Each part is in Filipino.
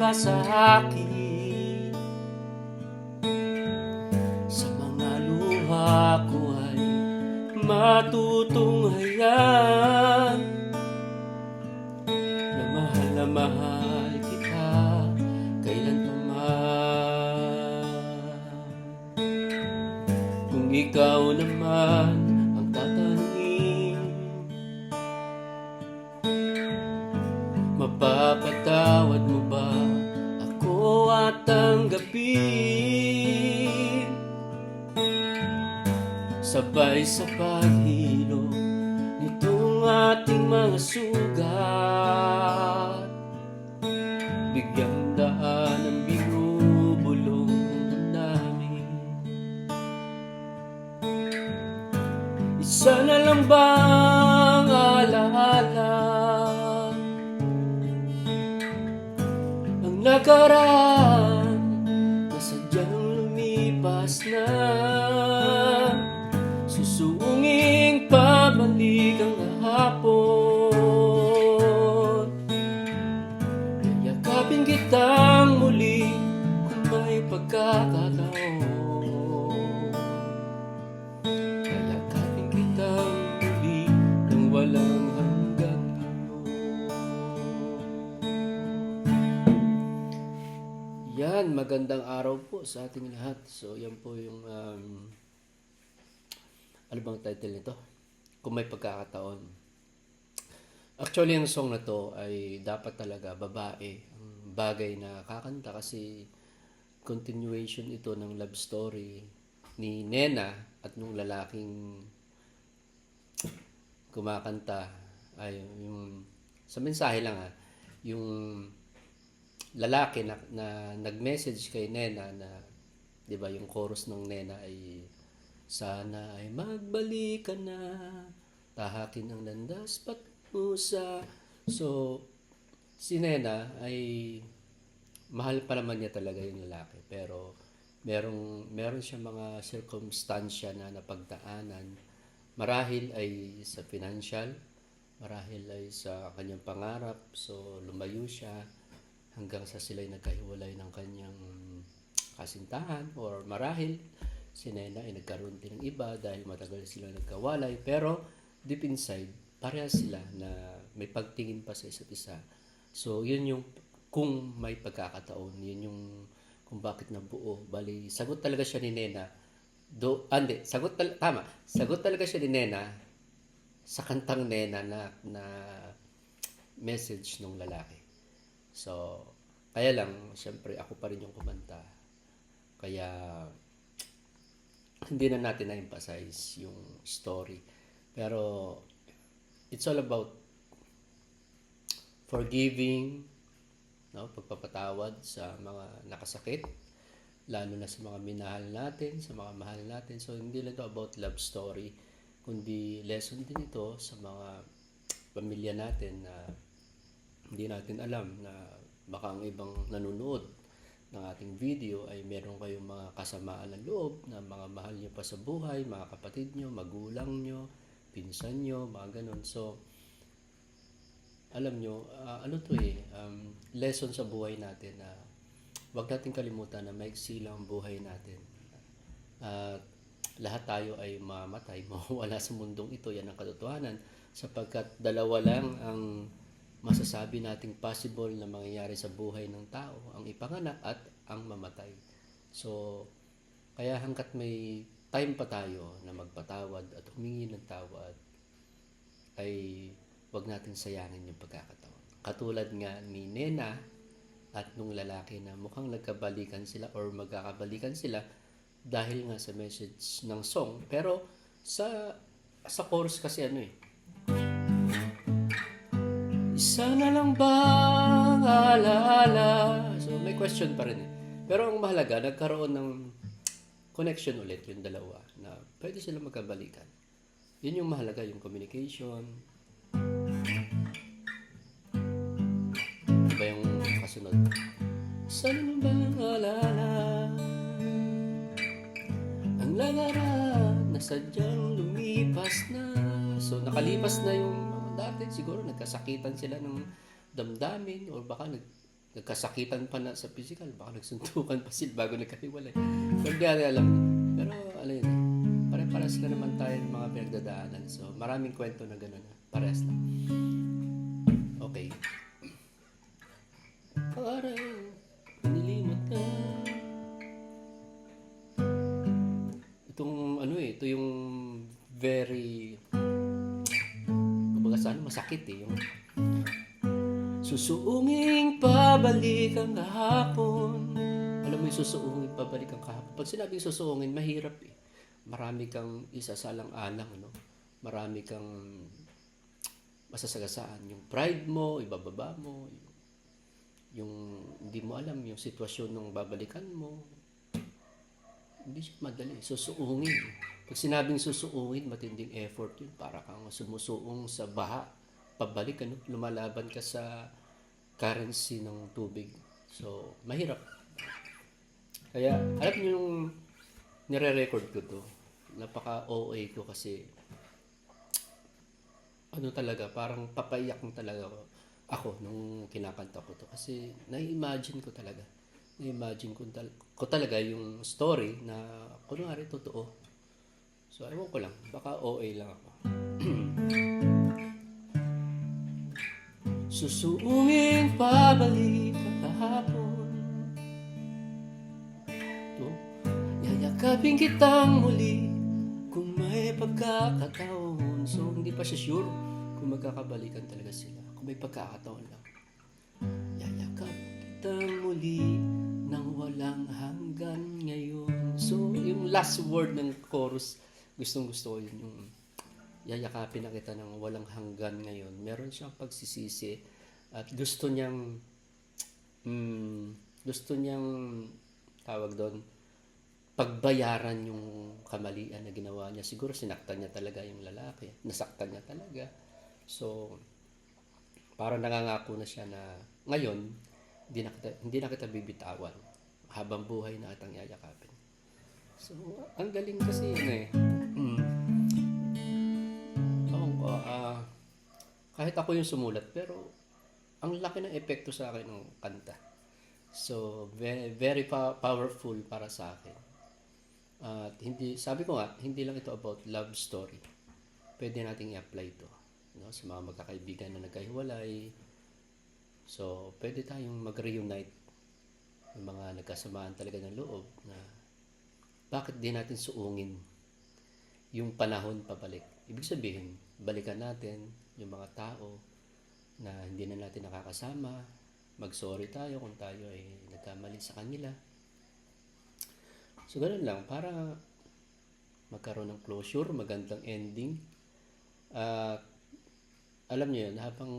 ka sa akin. Sa mga luha ko ay matutunghayan na mahal kita kailan pa man. Kung ikaw naman ang tatanungin, mapapatawad mo ba ako at tanggapin? Sabay sa paghilom nitong ating mga sugat, bigyang daan ang binubulong namin. Isa na lang bang alaala ang nakaraan na sadyang lumipas na? Susunging pabalik ang hapon, yakapin kitang muli kung may pagkakataon. Yakapin kitang muli nang walang hanggang dulo. Yan, magandang araw po sa ating lahat. So yan po yung ano bang title nito? Kung may pagkakataon. Actually, ang song na to ay dapat talaga babae ang bagay na kakanta kasi continuation ito ng love story ni Nena at nung lalaking kumakanta. Ay, yung sa mensahe lang yung lalaki na nag-message kay Nena na, 'di ba, yung chorus ng Nena ay sana ay magbalik ka na, tahakin ang landas patungo. So, si Nena ay mahal pa naman niya talaga yung lalaki. Pero meron siya mga circumstansya na napagdaanan. Marahil ay sa financial, marahil ay sa kanyang pangarap. So, lumayo siya hanggang sa sila'y nagkahiwalay ng kanyang kasintahan, or marahil si Nena ay nagkaroon din ng iba dahil matagal sila nagkawalay, pero deep inside parehas sila na may pagtingin pa sa isa't isa. So yun yung kung may pagkakataon, yun yung kung bakit nabuo. Bali, sagot talaga siya ni Nena sagot talaga siya ni Nena sa kantang Nena na message ng lalaki. So kaya lang, syempre ako pa rin yung kumanta, kaya hindi na natin na-emphasize yung story. Pero it's all about forgiving, no? Pagpapatawad sa mga nakasakit, lalo na sa mga minahal natin, sa mga mahal natin. So hindi lang ito about love story, kundi lesson din ito sa mga pamilya natin na hindi natin alam na baka ang ibang nanonood ng ating video ay meron kayong mga kasamaan ng loob na mga mahal nyo pa sa buhay, mga kapatid nyo, magulang nyo, pinsan nyo, mga ganun. So, alam nyo, lesson sa buhay natin na huwag natin kalimutan na maiksi lang ang buhay natin. Lahat tayo ay mamatay, mawawala sa mundong ito, yan ang katotohanan, sapagkat dalawa lang ang masasabi nating possible na mangyayari sa buhay ng tao, ang ipanganak at ang mamatay. So, kaya hanggat may time pa tayo na magpatawad at humingi ng tawad, ay wag natin sayangin yung pagkakataon. Katulad nga ni Nena at nung lalaki na mukhang nagkabalikan sila or magkakabalikan sila dahil nga sa message ng song. Pero sa chorus kasi isa na lang bang alaala? So may question pa rin Pero ang mahalaga, nagkaroon ng connection ulit yung dalawa na pwede sila magkabalikan. Yun yung mahalaga, yung communication. Diba yung kasunod? Sana mo bang alala ang langaran na sadyang lumipas na? So nakalipas na yung mga dati, siguro nagkasakitan sila ng damdamin or baka nagkasakitan pa na sa physical, baka nagsuntukan pa sila bago nagkahiwalay. Pero di natin alam. Pero ano yun, pare-pares lang naman tayo ng mga pinagdadaanan. So maraming kwento na gano'n. Parehas lang. Okay. Parang nilimot na. Itong ano ito yung very kumbaga sana masakit yung susuunging pabalik ang kahapon. Alam mo yung susuunging pabalik ang kahapon. Pag sinabing susuungin, mahirap eh. Marami kang isasalang-alang, no? Marami kang masasagasaan. Yung pride mo, ibababa mo, yung hindi mo alam yung sitwasyon ng babalikan mo. Hindi siya madali. Susuungin. Pag sinabing susuungin, matinding effort yun. Para kang sumusuong sa baha. Pabalik, ano? Lumalaban ka sa currency ng tubig. So, mahirap. Kaya, alam niyo yung nire-record ko to. Napaka-OA ko kasi ano talaga, parang papaiyak ng talaga ako nung kinakanta ko to. Kasi na-imagine ko talaga. Na-imagine ko talaga yung story na kunwari totoo. So, ewan ko lang. Baka OA lang ako. Susuungin pabalik ang kahapon. To, yayakapin kitang muli kung may pagkakataon. So, hindi pa siya sure kung magkakabalikan talaga sila. Kung may pagkakataon lang. Yayakapin kitang muli nang walang hanggan ngayon. So, yung last word ng chorus, gustong gusto ko yun. Yung yayakapin na kita ng walang hanggan ngayon. Meron siyang pagsisisi at gusto niyang tawag doon, pagbayaran yung kamalian na ginawa niya. Siguro sinaktan niya talaga yung lalaki. Nasaktan niya talaga. So, parang nangangako na siya na ngayon, hindi na kita bibitawan. Habang buhay na kitang yayakapin. So, ang galing kasi yun eh. Kahit ako yung sumulat, pero ang laki ng epekto sa akin ng kanta. So, very, very powerful para sa akin. At sabi ko nga, hindi lang ito about love story. Pwede nating i-apply ito, no? Sa mga magkakaibigan na nagkahiwalay. So, pwede tayong mag-reunite. Yung mga nagkasamaan talaga ng loob na bakit di natin suungin yung panahon pabalik. Ibig sabihin, balikan natin yung mga tao na hindi na natin nakakasama. Mag-sorry tayo kung tayo ay nagkamali sa kanila. So, ganun lang. Para magkaroon ng closure, magandang ending. Alam niyo yun, habang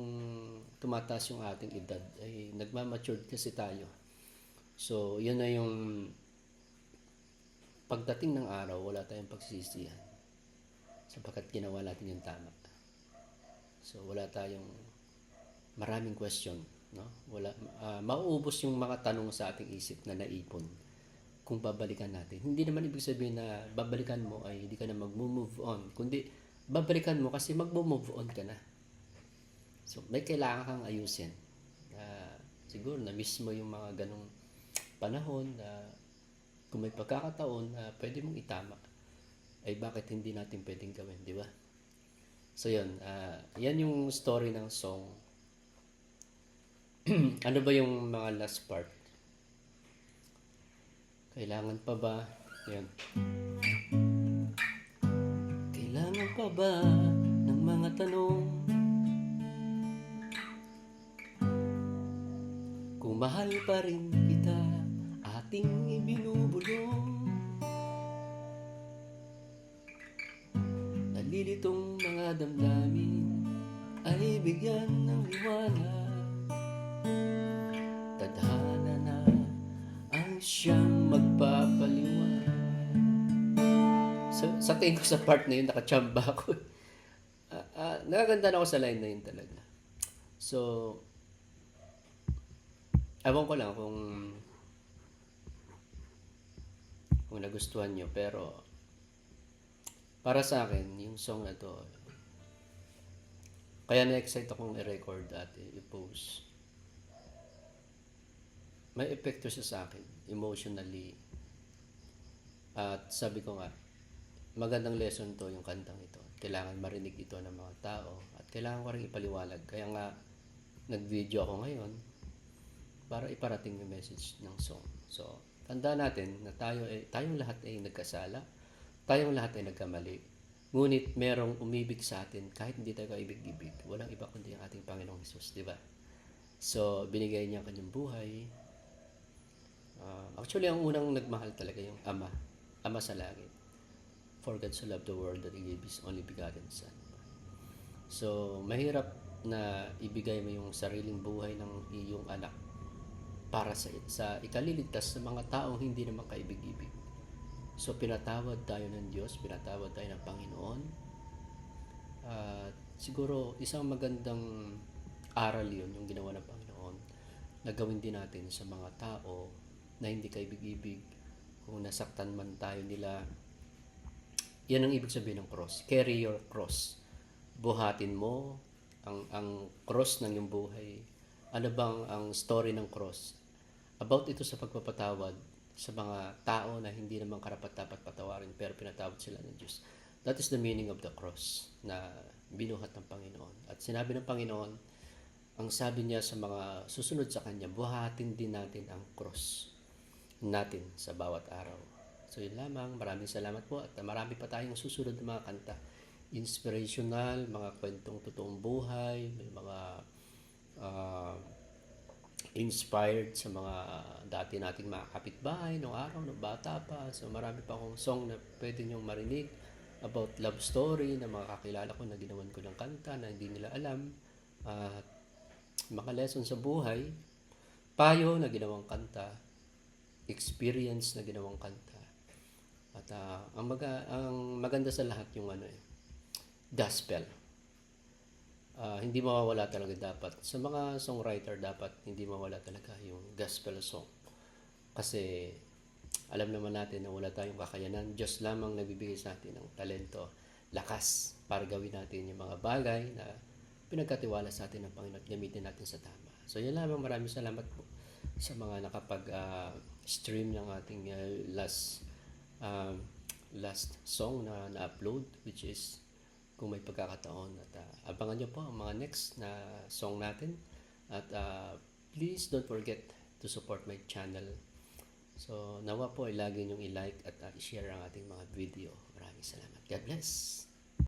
tumataas yung ating edad, ay nagmamature kasi tayo. So, yun na yung pagdating ng araw, wala tayong pagsisisihan. Sapagkat ginawa natin yung tama. So, wala tayong maraming question, no? Mauubos yung mga tanong sa ating isip na naipon kung babalikan natin. Hindi naman ibig sabihin na babalikan mo ay hindi ka na mag-move on, kundi babalikan mo kasi mag-move on ka na. So, may kailangan kang ayusin. Siguro na-miss mo yung mga ganong panahon na kung may pagkakataon na pwede mong itama, ay bakit hindi natin pwedeng gawin, di ba? So, yun. Yan yung story ng song. Ano ba yung mga last part? Kailangan pa ba? Yan. Kailangan pa ba ng mga tanong? Kung mahal pa rin kita, ating ibinubulong. Nalilitong mga damdamin ay bigyan ng liwanag. Tadhana na ang siyang magpapaliwanag. Sa tingin ko sa part na yun, nakachamba ako. Nakaganda na ako sa line na yun talaga. So, ewan ko lang kung nagustuhan nyo, pero para sa akin, yung song na to, kaya na-excite akong i-record at i-post. may epekto siya sa akin emotionally. At sabi ko nga, magandang lesson to yung kantang ito. Kailangan marinig ito ng mga tao at kailangan ko rin ipaliwanag. Kaya nga, nag-video ako ngayon para iparating yung message ng song. So, tandaan natin na tayong lahat ay nagkasala, tayong lahat ay nagkamali. Ngunit merong umibig sa atin kahit hindi tayo kaibig-ibig. Walang iba kundi ang ating Panginoong Hesus, di ba? So, binigay niya ang kanyang buhay. Actually, ang unang nagmahal talaga yung Ama. Ama sa langit. For God so loved the world that He gave His only begotten Son. So, mahirap na ibigay mo yung sariling buhay ng iyong anak para sa ikaliligtas sa mga taong hindi naman kaibig-ibig. So, pinatawad tayo ng Diyos, pinatawad tayo ng Panginoon. At siguro, isang magandang aral yun, yung ginawa ng Panginoon, na gawin din natin sa mga tao na hindi kaibig-ibig. Kung nasaktan man tayo nila, yan ang ibig sabihin ng cross. Carry your cross. Buhatin mo ang cross ng iyong buhay. Ano bang ang story ng cross? About ito sa pagpapatawad sa mga tao na hindi naman karapat-dapat patawarin pero pinatawad sila ng Diyos. That is the meaning of the cross na binuhat ng Panginoon. At sinabi ng Panginoon, ang sabi niya sa mga susunod sa Kanya, buhatin din natin ang cross natin sa bawat araw. So yun lamang, maraming salamat po at marami pa tayong susunod na mga kanta. Inspirational, mga kwentong totoong buhay, may mga inspired sa mga dati nating mga kapitbahay noong araw, noong bata pa. So marami pa akong song na pwede nyong marinig about love story na mga kakilala ko na ginawan ko ng kanta na hindi nila alam. At mga lesson sa buhay, payo na ginawang kanta, experience na ginawang kanta. At ang maganda sa lahat yung gospel. Hindi mawawala talaga dapat. Sa mga songwriter dapat hindi mawala talaga yung gospel song. Kasi alam naman natin na wala tayong kakayanan. Diyos lamang nagbibigay sa atin ng talento, lakas para gawin natin yung mga bagay na pinagkatiwala sa atin ng Panginoon at gamitin natin sa tama. So yun lamang, maraming salamat po sa mga nakapag-stream ng ating last song na na-upload, which is kung may pagkakataon. At abangan nyo po ang mga next na song natin. At please don't forget to support my channel. So nawa po ay lagi nyong i-like at i-share ang ating mga video. Maraming salamat. God bless!